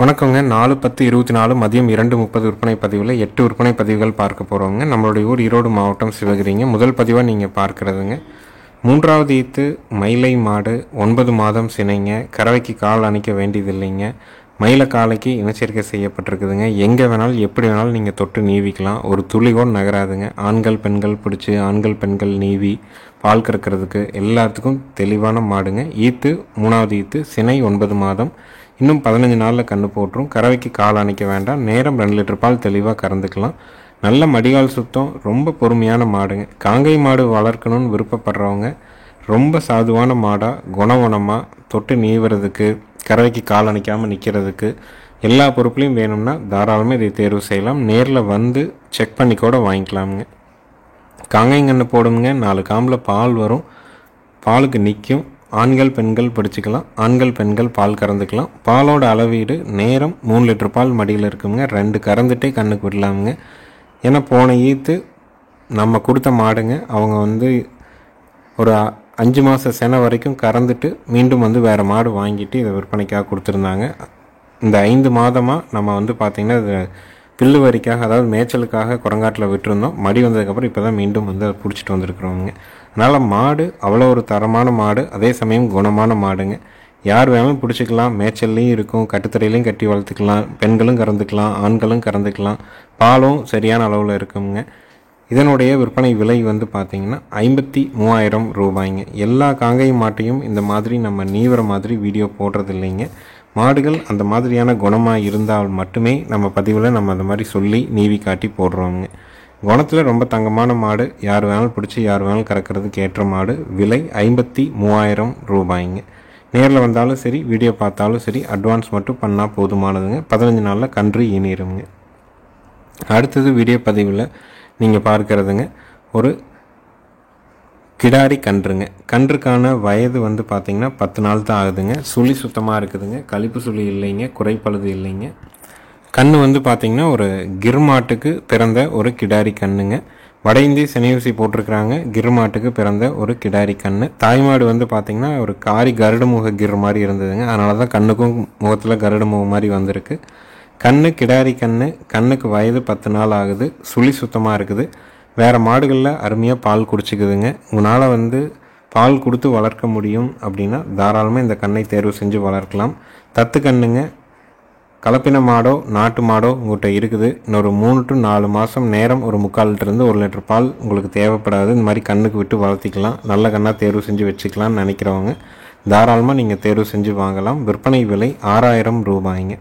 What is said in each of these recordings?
வணக்கங்க. 4/10/24 மதியம் 2:30 விற்பனை பதிவில் 8 விற்பனை பதிவுகள் பார்க்க போகிறோங்க. நம்மளுடைய ஊர் ஈரோடு மாவட்டம் சிவகிரிங்க. முதல் பதிவாக நீங்கள் பார்க்குறதுங்க, 3வது ஈத்து மயிலை மாடு, 9 மாதம் சினைங்க. கறவைக்கு கால் அணைக்க வேண்டியதில்லைங்க. மயில காலைக்கு இனச்சேர்க்கை செய்யப்பட்டிருக்குதுங்க. எங்கே வேணாலும் எப்படி வேணாலும் நீங்கள் தொட்டு நீவிக்கலாம். ஒரு துளி கூட நகராதுங்க. ஆண்கள் பெண்கள் பிடிச்சி ஆண்கள் பெண்கள் நீவி பால் கறக்கிறதுக்கு எல்லாத்துக்கும் தெளிவான மாடுங்க. ஈத்து 3வது ஈத்து, சினை 9 மாதம், இன்னும் 15 நாளில் கன்று போட்டுரும். கறவைக்கு கால் அணைக்க வேண்டாம். நேரம் 2 லிட்டர் பால் தெளிவாக கறந்துக்கலாம். நல்ல மடிகால் சுத்தம், ரொம்ப பொறுமையான மாடுங்க. காங்கை மாடு வளர்க்கணும்னு விருப்பப்படுறவங்க ரொம்ப சாதுவான மாடாக குணகுணமாக தொட்டு நீவுறதுக்கு, கறவைக்கு கால் அணைக்காமல் நிற்கிறதுக்கு எல்லா பொறுப்புலையும் வேணும்னா தாராளமாக இதை தேர்வு செய்யலாம். நேரில் வந்து செக் பண்ணி கூட வாங்கிக்கலாமுங்க. காங்கைங்கன்று போடுங்க. 4 காம்பில் பால் வரும். பாலுக்கு நிற்கும். ஆண்கள் பெண்கள் பிடிச்சிக்கலாம். ஆண்கள் பெண்கள் பால் கறந்துக்கலாம். பாலோட அளவீடு நேரம் 3 லிட்டர் பால் மடியில் இருக்குங்க. 2 கறந்துட்டே கண்ணுக்கு விடலாமுங்க. ஏன்னா போன ஈத்து நம்ம கொடுத்த மாடுங்க, அவங்க ஒரு 5 மாத செனை வரைக்கும் கறந்துட்டு மீண்டும் வேறு மாடு வாங்கிட்டு இதை விற்பனைக்காக கொடுத்துருந்தாங்க. இந்த 5 மாதமாக நம்ம பார்த்திங்கன்னா இது பில்லு வரிக்காக, அதாவது மேய்ச்சலுக்காக குரங்காட்டில் விட்டுருந்தோம். மடி வந்ததுக்கப்புறம் இப்போ தான் மீண்டும் அதை பிடிச்சிட்டு வந்திருக்கிறோங்க. அதனால் மாடு அவ்வளோ ஒரு தரமான மாடு, அதே சமயம் குணமான மாடுங்க. யார் வேணாலும் பிடிச்சிக்கலாம். மேய்ச்சல்லையும் இருக்கும், கட்டுத்தரையிலையும் கட்டி வளர்த்துக்கலாம். பெண்களும் கறந்துக்கலாம், ஆண்களும் கறந்துக்கலாம். பாலும் சரியான அளவில் இருக்குங்க. இதனுடைய விற்பனை விலை பார்த்திங்கன்னா 53,000 ரூபாய்ங்க. எல்லா காங்கை மாட்டையும் இந்த மாதிரி நம்ம நீவர மாதிரி வீடியோ போடுறது இல்லைங்க. மாடுகள் அந்த மாதிரியான குணமாக இருந்தால் மட்டுமே நம்ம பதிவில் நம்ம அந்த மாதிரி சொல்லி நீவி காட்டி போடுறோங்க. குணத்தில் ரொம்ப தங்கமான மாடு, யார் வேணாலும் பிடிச்சி யார் வேணாலும் கறக்கிறதுக்கு ஏற்ற மாடு. விலை 53,000 ரூபாய்ங்க. நேரில் வந்தாலும் சரி, வீடியோ பார்த்தாலும் சரி, அட்வான்ஸ் மட்டும் பண்ணால் போதுமானதுங்க. 15 நாளில் கன்று ஈனிருங்க. அடுத்தது வீடியோ பதிவில் நீங்கள் பார்க்குறதுங்க, ஒரு கிடாரி கன்றுங்க. கன்றுக்கான வயது பார்த்திங்கன்னா 10 நாள் தான் ஆகுதுங்க. சுழி சுத்தமாக இருக்குதுங்க. கழிப்பு சுழி இல்லைங்க, குறைப்பழுது இல்லைங்க. கன்று பார்த்திங்கன்னா ஒரு கிர்மாட்டுக்கு பிறந்த ஒரு கிடாரி கன்றுங்க. வட இந்திய செனையூசி போட்டிருக்கிறாங்க. கிர்மாட்டுக்கு பிறந்த ஒரு கிடாரி கன்று. தாய்மாடு பார்த்திங்கன்னா ஒரு காரி கருடமுக கிர் மாதிரி இருந்ததுங்க. அதனால தான் கண்ணுக்கும் முகத்தில் கருடமுகம் மாதிரி வந்திருக்கு. கன்று கிடாரி கன்று. கண்ணுக்கு வயது 10 நாள் ஆகுது. சுழி சுத்தமாக இருக்குது. வேறு மாடுகளில் அருமையாக பால் குடிச்சிக்குதுங்க. உங்களால் பால் கொடுத்து வளர்க்க முடியும் அப்படின்னா தாராளமாக இந்த கண்ணை தேர்வு செஞ்சு வளர்க்கலாம். தத்து கண்ணுங்க. கலப்பின மாடோ நாட்டு மாடோ உங்கள்கிட்ட இருக்குது. இன்னொரு 3 to 4 மாதம் நேரம் ஒரு 3/4 லிட்டருந்து 1 லிட்டர் பால் உங்களுக்கு தேவைப்படாது. இந்த மாதிரி கண்ணுக்கு விட்டு வளர்த்திக்கலாம். நல்ல கண்ணாக தேர்வு செஞ்சு வச்சுக்கலாம்னு நினைக்கிறவங்க தாராளமாக நீங்கள் தேர்வு செஞ்சு வாங்கலாம். விற்பனை விலை 6,000 ரூபாய்ங்க.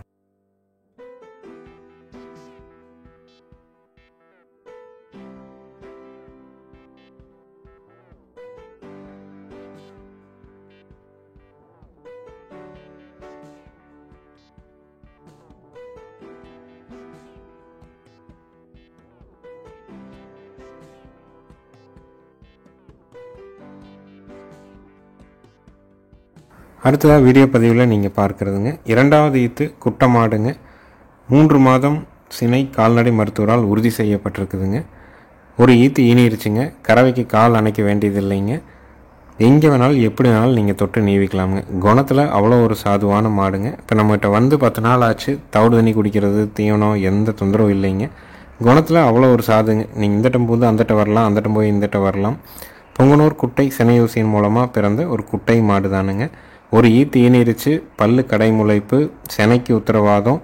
அடுத்ததாக வீடியோ பதிவில் நீங்கள் பார்க்குறதுங்க, 2வது ஈத்து குட்டை மாடுங்க. 3 மாதம் சினை கால்நடை மருத்துவரால் உறுதி செய்யப்பட்டிருக்குதுங்க. ஒரு ஈத்து ஈனிருச்சுங்க. கறவைக்கு கால் அணைக்க வேண்டியதில்லைங்க. எங்கே வேணாலும் எப்படி வேணாலும் நீங்கள் தொட்டு நீவிக்கலாமுங்க. குணத்தில் அவ்வளோ ஒரு சாதுவான மாடுங்க. இப்போ நம்மகிட்ட 10 நாள் ஆச்சு. தவிடு தண்ணி குடிக்கிறது, தீவனம் எந்த தொந்தரவும் இல்லைங்க. குணத்தில் அவ்வளோ ஒரு சாதுங்க. நீங்கள் இந்தட்டம் போது அந்தட்ட வரலாம், அந்தட்டம் போய் இந்தட்ட வரலாம். பொங்கனூர் குட்டை செனையூசியின் மூலமாக பிறந்த ஒரு குட்டை மாடு தானுங்க. ஒரு ஈத்து ஈனிருச்சு. பல்லு கடைமுளைப்பு, செனைக்கு உத்தரவாதம்.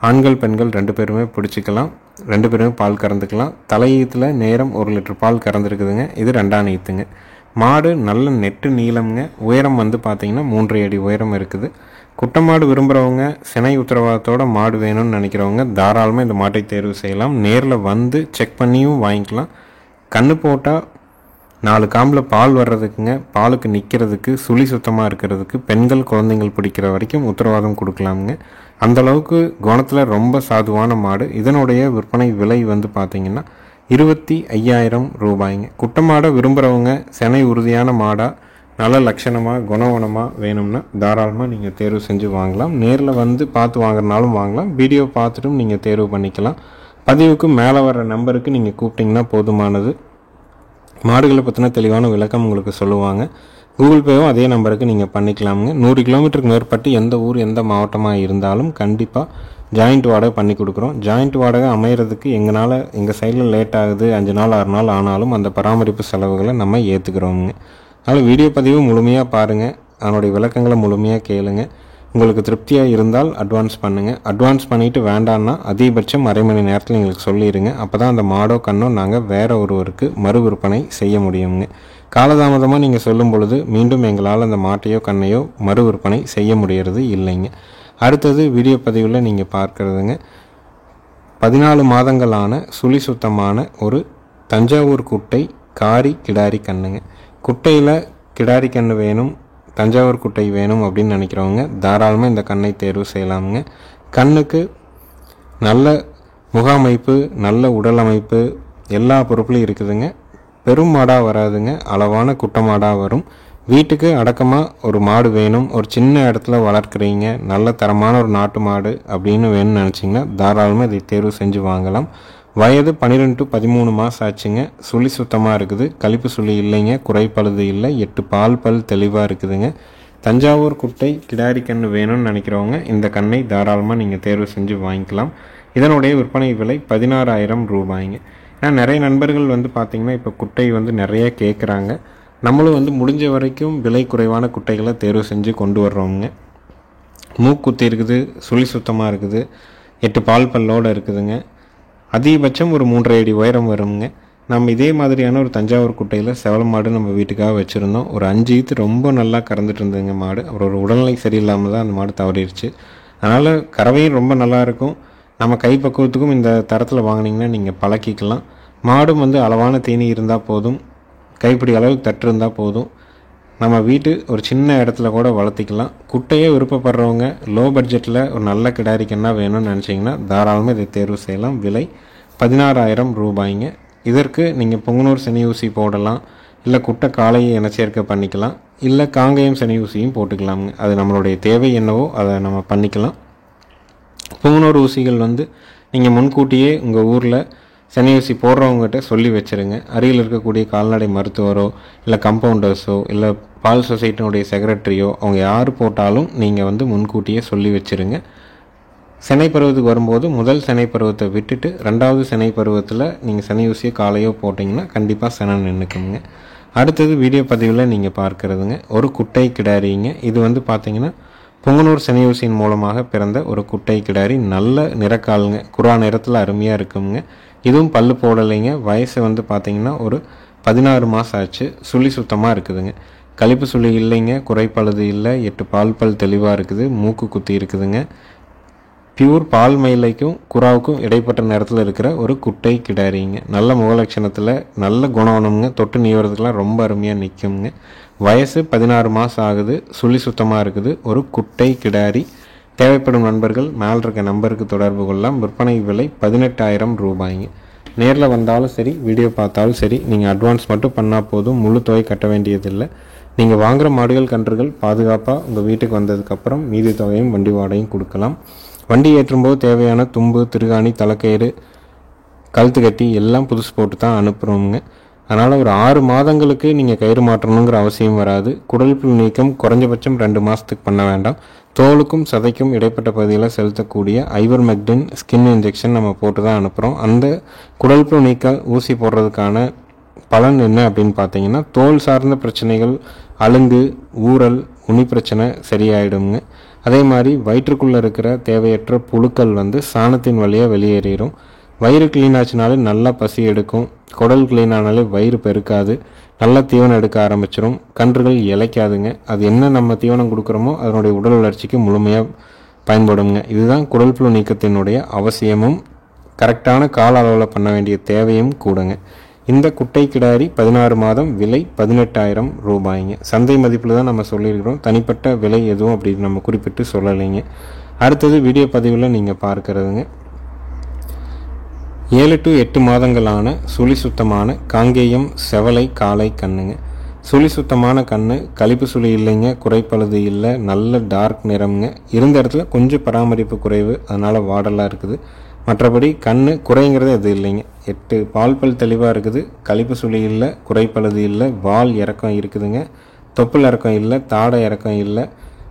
ஆண்கள் பெண்கள் 2 பேருமே பிடிச்சிக்கலாம். 2 பேருமே பால் கறந்துக்கலாம். தலை ஈத்தில் நேரம் 1 லிட்டர் பால் கறந்துருக்குதுங்க. இது 2ஆம் ஈத்துங்க. மாடு நல்ல நெட்டு நீளம்ங்க. உயரம் பார்த்திங்கன்னா 3 அடி உயரம் இருக்குது. குட்டை மாடு விரும்புகிறவங்க, சினை உத்தரவாதத்தோட மாடு வேணும்னு நினைக்கிறவங்க தாராளமாக இந்த மாட்டை தேர்வு செய்யலாம். நேரில் செக் பண்ணியும் வாங்கிக்கலாம். கன்று போட்டால் 4 காம்பில் பால் வர்றதுக்குங்க, பாலுக்கு நிற்கிறதுக்கு, சுழி சுத்தமாக இருக்கிறதுக்கு, பெண்கள் குழந்தைங்கள் பிடிக்கிற வரைக்கும் உத்தரவாதம் கொடுக்கலாமுங்க. அந்தளவுக்கு குணத்தில் ரொம்ப சாதுவான மாடு. இதனுடைய விற்பனை விலை பார்த்திங்கன்னா 25,000 ரூபாய்ங்க. குட்டை மாடை விரும்புகிறவங்க, செனை உறுதியான மாடாக நல்ல லட்சணமாக குணகுணமாக வேணும்னா தாராளமாக நீங்கள் தேர்வு செஞ்சு வாங்கலாம். நேரில் பார்த்து வாங்குறனாலும் வாங்கலாம். வீடியோ பார்த்துட்டும் நீங்கள் தேர்வு பண்ணிக்கலாம். பதிவுக்கு மேலே வர்ற நம்பருக்கு நீங்கள் கூப்பிட்டிங்கன்னா போதுமானது. மாடுகளை பற்றின தெளிவான விளக்கம் உங்களுக்கு சொல்லுவாங்க. கூகுள் பேவும் அதே நம்பருக்கு நீங்கள் பண்ணிக்கலாமுங்க. 100 கிலோமீட்டருக்கு மேற்பட்டு எந்த ஊர் எந்த மாவட்டமாக இருந்தாலும் கண்டிப்பாக ஜாயிண்ட் வாடகை பண்ணி கொடுக்குறோம். ஜாயிண்ட் வாடகை அமைகிறதுக்கு எங்கள் சைடில் லேட் ஆகுது, 5 நாள் 6 நாள் ஆனாலும் அந்த பராமரிப்பு செலவுகளை நம்ம ஏற்றுக்கிறோமுங்க. அதனால் வீடியோ பதிவு முழுமையாக பாருங்கள், அதனுடைய விளக்கங்களை முழுமையாக கேளுங்க. உங்களுக்கு திருப்தியாக இருந்தால் அட்வான்ஸ் பண்ணுங்கள். அட்வான்ஸ் பண்ணிவிட்டு வேண்டான்னா அதிகபட்சம் அரை மணி நேரத்தில் எங்களுக்கு சொல்லிடுங்க. அப்போ தான் அந்த மாடோ கண்ணோ நாங்கள் வேறு ஒருவருக்கு மறு விற்பனை செய்ய முடியுங்க. காலதாமதமாக நீங்கள் சொல்லும் பொழுது மீண்டும் எங்களால் அந்த மாட்டையோ கண்ணையோ மறு விற்பனை செய்ய முடியறது இல்லைங்க. அடுத்தது வீடியோ பதிவில் நீங்கள் பார்க்குறதுங்க 14 மாதங்களான சுழி சுத்தமான ஒரு தஞ்சாவூர் குட்டை காரி கிடாரி கண்ணுங்க. குட்டையில் கிடாரி கன்று வேணும், தஞ்சாவூர் குட்டை வேணும் அப்படின்னு நினைக்கிறவங்க தாராளமாக இந்த கண்ணை தேர்வு செய்யலாமுங்க. கண்ணுக்கு நல்ல முக அமைப்பு, நல்ல உடல் அமைப்பு, எல்லா பொருட்களும் இருக்குதுங்க. பெரும் மாடாக வராதுங்க, அளவான குட்டை மாடாக வரும். வீட்டுக்கு அடக்கமாக ஒரு மாடு வேணும், ஒரு சின்ன இடத்துல வளர்க்குறீங்க, நல்ல தரமான ஒரு நாட்டு மாடு அப்படின்னு வேணும்னு நினச்சிங்கன்னா தாராளமாக இதை தேர்வு செஞ்சு வாங்கலாம். வயது 12 to 13 மாதம் ஆச்சுங்க. சுழி சுத்தமாக இருக்குது, கழிப்பு சுழி இல்லைங்க, குறைப்பழுது இல்லை, 8 பல் தெளிவாக இருக்குதுங்க. தஞ்சாவூர் குட்டை கிடாரி கன்று வேணும்னு நினைக்கிறவங்க இந்த கண்ணை தாராளமாக நீங்கள் தேர்வு செஞ்சு வாங்கிக்கலாம். இதனுடைய விற்பனை விலை 16,000 ரூபாய்ங்க. ஏன்னா நிறைய நண்பர்கள் பார்த்திங்கன்னா இப்போ குட்டை நிறைய கேட்குறாங்க. நம்மளும் முடிஞ்ச வரைக்கும் விலை குறைவான குட்டைகளை தேர்வு செஞ்சு கொண்டு வர்றோங்க. மூக்குத்தி இருக்குது, சுழி சுத்தமாக இருக்குது, 8 பல்லோடு இருக்குதுங்க. அதிகபட்சம் ஒரு 3.5 அடி உயரம் வருங்க. நம்ம இதே மாதிரியான ஒரு தஞ்சாவூர் குட்டையில் செவல் மாடு நம்ம வீட்டுக்காக வச்சுருந்தோம். ஒரு 5 ஈத்து ரொம்ப நல்லா கறந்துட்டு இருந்ததுங்க மாடு. அப்புறம் ஒரு உடல்நிலை சரியில்லாமல் தான் அந்த மாடு தவறிடுச்சு. அதனால் கறவையும் ரொம்ப நல்லாயிருக்கும். நம்ம கைப்பக்குவத்துக்கும் இந்த தரத்தில் வாங்கினீங்கன்னா நீங்கள் பழக்கிக்கலாம். மாடும் அளவான தீனி இருந்தால் போதும், கைப்பிடி அளவுக்கு தட்டு இருந்தால் போதும், நம்ம வீட்டு ஒரு சின்ன இடத்துல கூட வளர்த்திக்கலாம். குட்டையே விருப்பப்படுறவங்க லோ பட்ஜெட்டில் ஒரு நல்ல கிடாரி கண்ணா வேணும்னு நினச்சிங்கன்னா தாராளமாக இதை தேர்வு செய்யலாம். விலை 16,000 ரூபாய்ங்க. இதற்கு நீங்கள் பொங்கனூர் சனி ஊசி போடலாம், இல்லை குட்டை காளையை இனச்சேர்க்கை பண்ணிக்கலாம், இல்லை காங்கேயம் சனி ஊசியும் போட்டுக்கலாமுங்க. அது நம்மளுடைய தேவை என்னவோ அதை நம்ம பண்ணிக்கலாம். பொங்கனூர் ஊசிகள் நீங்கள் முன்கூட்டியே உங்கள் ஊரில் சனி ஊசி போடுறவங்ககிட்ட சொல்லி வச்சுருங்க. அருகில் இருக்கக்கூடிய கால்நடை மருத்துவரோ இல்லை கம்பவுண்டர்ஸோ இல்லை பால் சொசைட்டினுடைய செக்ரட்டரியோ அவங்க யார் போட்டாலும் நீங்கள் முன்கூட்டியே சொல்லி வச்சுருங்க. சினை பருவத்துக்கு வரும்போது முதல் சினை பருவத்தை விட்டுட்டு 2வது சினை பருவத்தில் நீங்கள் சனி ஊசியோ காலையோ போட்டிங்கன்னா கண்டிப்பாக சினை நின்றுக்குங்க. அடுத்தது வீடியோ பதிவில் நீங்கள் பார்க்குறதுங்க ஒரு குட்டை கிடாரிங்க. இது பார்த்திங்கன்னா பொங்கனூர் சனி ஊசியின் மூலமாக பிறந்த ஒரு குட்டை கிடாரி. நல்ல நிறக்காலுங்க, குறா நிறத்தில் அருமையாக இருக்குங்க. இதுவும் பல்லு போடலைங்க. வயசு பார்த்திங்கன்னா ஒரு 16 மாதம் ஆச்சு. சுழி சுத்தமாக இருக்குதுங்க, கழிப்பு சுழி இல்லைங்க, குறைப்பழுது இல்லை, 8 பல் தெளிவாக இருக்குது, மூக்கு குத்தி இருக்குதுங்க. பியூர் பால் மயிலைக்கும் குறாவுக்கும் இடைப்பட்ட நேரத்தில் இருக்கிற ஒரு குட்டை கிடாரிங்க. நல்ல முகலட்சணத்தில் நல்ல குணவனமுங்க, தொட்டு நீவறதுக்கெலாம் ரொம்ப அருமையாக நிற்குங்க. வயசு 16 மாதம் ஆகுது, சுழி சுத்தமாக இருக்குது, ஒரு குட்டை கிடாரி. தேவைப்படும் நண்பர்கள் மேலே இருக்க நம்பருக்கு தொடர்பு கொள்ளலாம். விற்பனை விலை 18,000 ரூபாய்ங்க. நேரில் வந்தாலும் சரி, வீடியோ பார்த்தாலும் சரி, நீங்கள் அட்வான்ஸ் மட்டும் பண்ணால் போதும், முழு தொகை கட்ட வேண்டியதில்லை. நீங்கள் வாங்குகிற மாடுகள் கன்றுகள் பாதுகாப்பாக உங்கள் வீட்டுக்கு வந்ததுக்கப்புறம் மீதி தொகையும் வண்டி வாடகையும் கொடுக்கலாம். வண்டி ஏற்றும்போது தேவையான தும்பு, திருகாணி, தலைக்கயிறு, கழுத்து கட்டி எல்லாம் புதுசு போட்டு தான் அனுப்புகிறோமுங்க. அதனால் ஒரு 6 மாதங்களுக்கு நீங்கள் கயிறு மாற்றணுங்கிற அவசியம் வராது. குடல் புழு நீக்கம் குறைஞ்சபட்சம் 2 மாதத்துக்கு பண்ண வேண்டாம். தோலுக்கும் சதைக்கும் இடைப்பட்ட பகுதியில் செலுத்தக்கூடிய ஐவர்மெக்டின் ஸ்கின் இன்ஜெக்ஷன் நம்ம போட்டு தான் அனுப்புகிறோம். அந்த குடல் புழு நீக்க ஊசி போடுறதுக்கான பலன் என்ன அப்படின்னு பார்த்தீங்கன்னா, தோல் சார்ந்த பிரச்சனைகள், அலுங்கு, ஊறல், உனி பிரச்சனை சரியாயிடுங்க. அதே மாதிரி வயிற்றுக்குள்ளே இருக்கிற தேவையற்ற புழுக்கள் சாணத்தின் வழியாக வெளியேறிடும். வயிறு க்ளீன் ஆச்சுனாலே நல்லா பசி எடுக்கும். குடல் க்ளீன் ஆனாலே வயிறு பெருக்காது, நல்லா தீவனம் எடுக்க ஆரம்பிச்சிடும், கன்றுகள் இளைக்காதுங்க. அது என்ன நம்ம தீவனம் கொடுக்குறோமோ அதனுடைய உடல் வளர்ச்சிக்கு முழுமையாக பயன்படுங்க. இதுதான் குடல் புழு நீக்கத்தினுடைய அவசியமும் கரெக்டான கால அளவில் பண்ண வேண்டிய தேவையும் கூடங்க. இந்த குட்டை கிடாரி 16 மாதம், விலை 18,000 ரூபாய்ங்க. சந்தை மதிப்பில் தான் நம்ம சொல்லியிருக்கிறோம், தனிப்பட்ட விலை எதுவும் அப்படி நம்ம குறிப்பிட்டு சொல்லலைங்க. அடுத்தது வீடியோ பதிவில் நீங்கள் பார்க்குறதுங்க 7 to 8 மாதங்களான சுழி சுத்தமான காங்கேயம் செவலை காளை கண்ணுங்க. சுழி சுத்தமான கண்ணு, கழிப்பு சுழி இல்லைங்க, குறைப்பழுது இல்லை, நல்ல டார்க் நிறம்ங்க. இருந்த இடத்துல கொஞ்சம் பராமரிப்பு குறைவு, அதனால் வாடலாக இருக்குது. மற்றபடி கண்ணு குறைங்கிறது அது இல்லைங்க. 8 பல் தெளிவாக இருக்குது, கழிப்பு சுழி இல்லை, குறைப்பழுது இல்லை, வால் இறக்கம் இருக்குதுங்க. தொப்புள் இறக்கம் இல்லை, தாடை இறக்கம் இல்லை,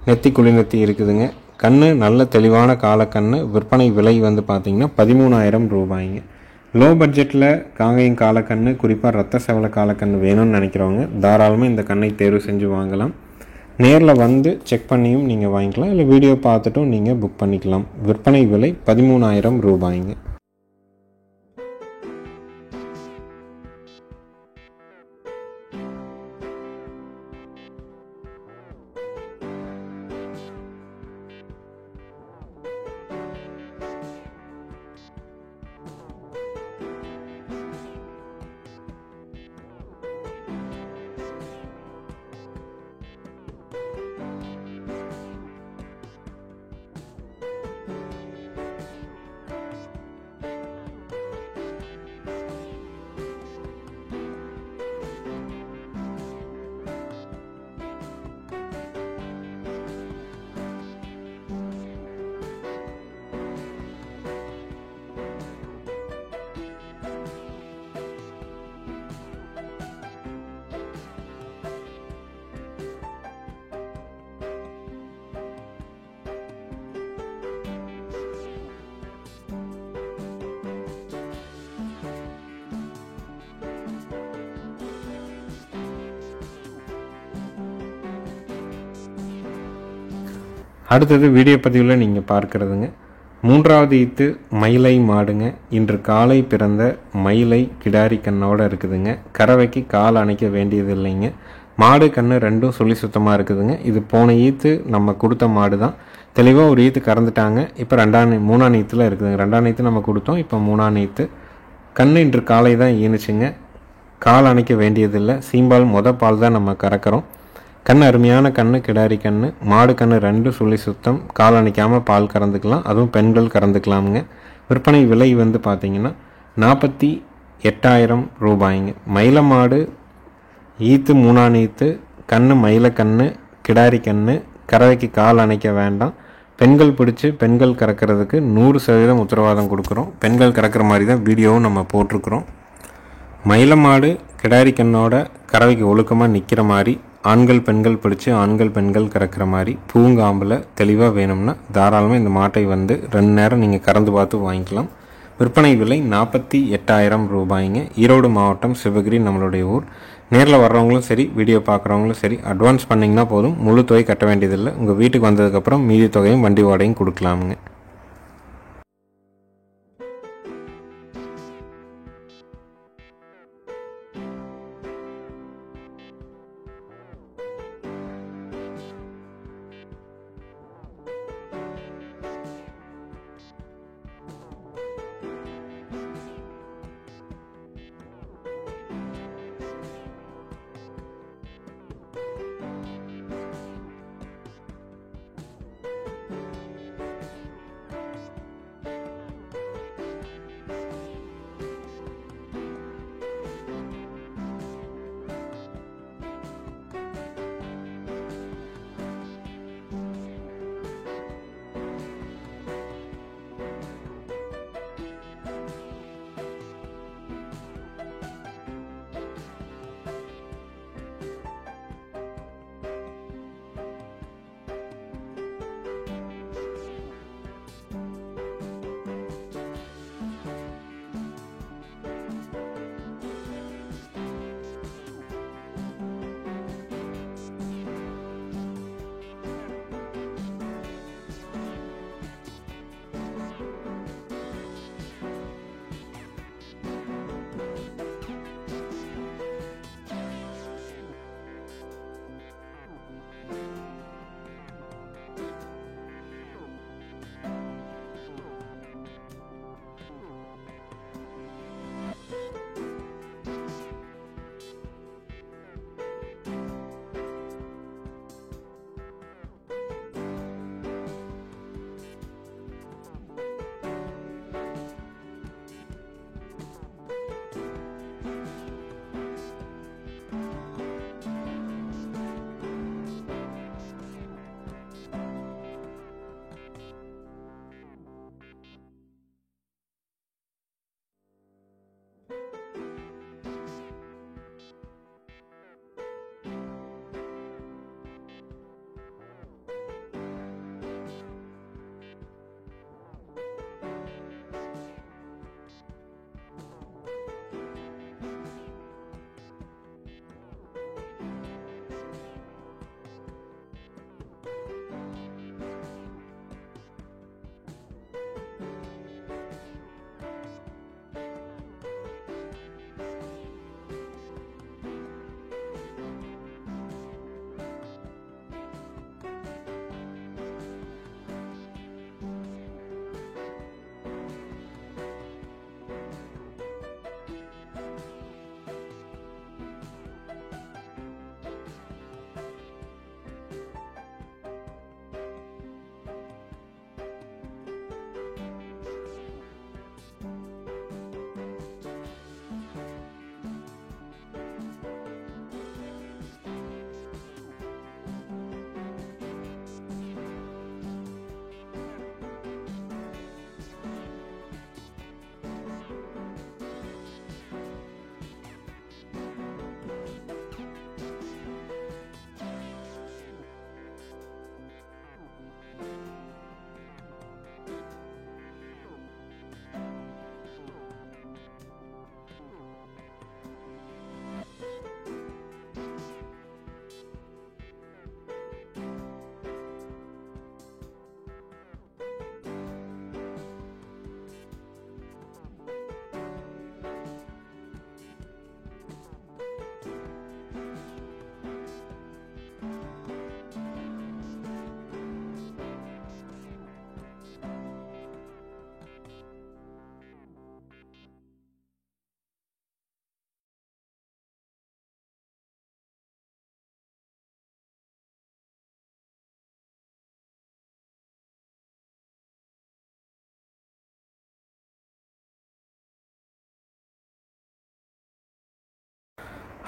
நெத்தி குழி நெத்தி இருக்குதுங்க. கண்ணு நல்ல தெளிவான காலக்கண்ணு. விற்பனை விலை வந்து பார்த்திங்கன்னா 13,000 ரூபாய்ங்க. லோ பட்ஜெட்டில் காங்கேயம் காலக்கண்ணு, குறிப்பாக ரத்த செவல காலக்கண்ணு வேணும்னு நினைக்கிறவங்க தாராளமாக இந்த கண்ணை தேர்வு செஞ்சு வாங்கலாம். நேரில் வந்து செக் பண்ணியும் நீங்கள் வாங்கிக்கலாம், இல்லை வீடியோ பார்த்துட்டும் நீங்கள் புக் பண்ணிக்கலாம். விற்பனை விலை 13,000 ரூபாய்ங்க. அடுத்தது வீடியோ பதிவில் நீங்கள் பார்க்குறதுங்க 3வது ஈத்து மயிலை மாடுங்க. இன்று காலை பிறந்த மயிலை கிடாரி கண்ணோடு இருக்குதுங்க. கறவைக்கு கால் அணைக்க வேண்டியது இல்லைங்க. மாடு கண்ணு ரெண்டும் சொல்லி சுத்தமாக இருக்குதுங்க. இது போன ஈத்து நம்ம கொடுத்த மாடு தான். தெளிவாக ஒரு ஈத்து கறந்துட்டாங்க. இப்போ 3ஆம் ஈத்தில் இருக்குதுங்க. 2ஆம் ஈத்து நம்ம கொடுத்தோம், இப்போ 3ஆம் ஈத்து. கண்ணு இன்று காலை தான் ஈனுச்சுங்க. கால் அணைக்க வேண்டியதில்லை. சீம்பால் பால் தான் நம்ம கறக்கிறோம். கண் அருமையான கண்ணு, கிடாரி கண்ணு. மாடு கண்ணு ரெண்டும் சொல்லி சுத்தம். கால் அணைக்காமல் பால் கறந்துக்கலாம். அதுவும் பெண்கள் கறந்துக்கலாமுங்க. விற்பனை விலை வந்து பார்த்திங்கன்னா 48,000 ரூபாய்ங்க. மயில மாடு ஈத்து 3ஆம் ஈத்து, கண்ணு மயில கண்ணு, கிடாரி கண்ணு. கறவைக்கு கால் அணைக்க வேண்டாம். பெண்கள் பிடிச்சி பெண்கள் கறக்கிறதுக்கு 100% உத்தரவாதம் கொடுக்குறோம். பெண்கள் கறக்கிற மாதிரி தான் வீடியோவும் நம்ம போட்டிருக்கிறோம். மயில மாடு கிடாரி கண்ணோட கறவைக்கு ஒழுக்கமாக நிற்கிற மாதிரி, ஆண்கள் பெண்கள் பிடிச்சி ஆண்கள் பெண்கள் கறக்கிற மாதிரி பூங்காம்பில் தெளிவாக வேணும்னா தாராளமாக இந்த மாட்டை வந்து 2 நேரம் நீங்கள் கறந்து பார்த்து வாங்கிக்கலாம். விற்பனை விலை 48,000 ரூபாய்ங்க. ஈரோடு மாவட்டம், சிவகிரி நம்மளுடைய ஊர். நேரில் வர்றவங்களும் சரி, வீடியோ பார்க்குறவங்களும் சரி, அட்வான்ஸ் பண்ணிங்கன்னா போதும். முழு தொகை கட்ட வேண்டியதில்லை. உங்கள் வீட்டுக்கு வந்ததுக்கப்புறம் மீதி தொகையும் வண்டி வாடகையும் கொடுக்கலாமுங்க.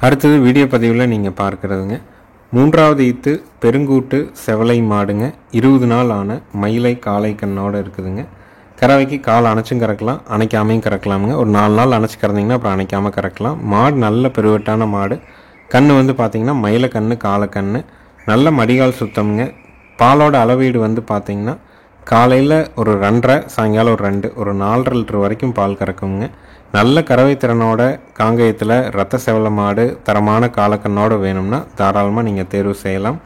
அடுத்தது வீடியோ பதிவில் நீங்கள் பார்க்குறதுங்க, மூன்றாவது ஈத்து பெருங்கூட்டு செவலை மாடுங்க. 20 நாள் ஆன மயிலை காளை கண்ணோடு இருக்குதுங்க. கறவைக்கு கால் அணைச்சும் கறக்கலாம், அணைக்காமையும் கறக்கலாமுங்க. ஒரு 4 நாள் அணைச்சி கறந்தீங்கன்னா அப்புறம் அணைக்காமல் கறக்கலாம். மாடு நல்ல பெருவெட்டான மாடு. கண் வந்து பார்த்திங்கன்னா மயிலை கண் காலை கண், நல்ல மடிகால் சுத்தம்ங்க. பாலோட அளவீடு வந்து பார்த்திங்கன்னா காலையில் ஒரு 2.5, சாயங்காலம் ஒரு 2, ஒரு 4.5 லிட்டர் வரைக்கும் பால் கறக்குங்க. நல்ல கறவை திறனோட காங்கயத்தில் ரத்த செவல மாடு தரமான காலக்கண்ணோடு வேணும்னா தாராளமாக நீங்கள் தேர்வு செய்யலாம்.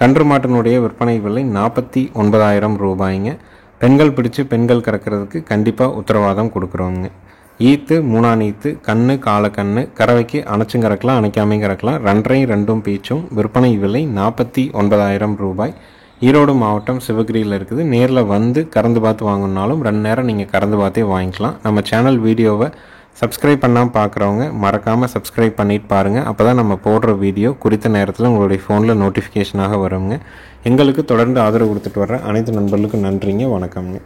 கன்று மாட்டினுடைய விற்பனை விலை 49,000 ரூபாய்ங்க. பெண்கள் பிடிச்சி பெண்கள் கறக்கிறதுக்கு கண்டிப்பாக உத்தரவாதம் கொடுக்குறோங்க. ஈத்து 3ஆம் ஈத்து கண்ணு காலக்கண்ணு, கறவைக்கு அணைச்சும் கறக்கலாம், அணைக்காமையும் கறக்கலாம். 2 பீச்சும். விற்பனை விலை 49,000 ரூபாய். ஈரோடு மாவட்டம் சிவகிரியில் இருக்குது. நேரில் வந்து கறந்து பார்த்து வாங்கினாலும் 2 நேரம் நீங்கள் கறந்து பார்த்தே வாங்கிக்கலாம். நம்ம சேனல் வீடியோவை சப்ஸ்கிரைப் பண்ணாமல் பார்க்குறவங்க மறக்காமல் சப்ஸ்கிரைப் பண்ணிட்டு பாருங்கள். அப்போ தான் நம்ம போடுற வீடியோ குறித்த நேரத்தில் உங்களுடைய ஃபோனில் நோட்டிஃபிகேஷனாக வருங்க. எங்களுக்கு தொடர்ந்து ஆதரவு கொடுத்துட்டு வர்ற அனைத்து நண்பர்களுக்கும் நன்றிங்க. வணக்கம்ங்க.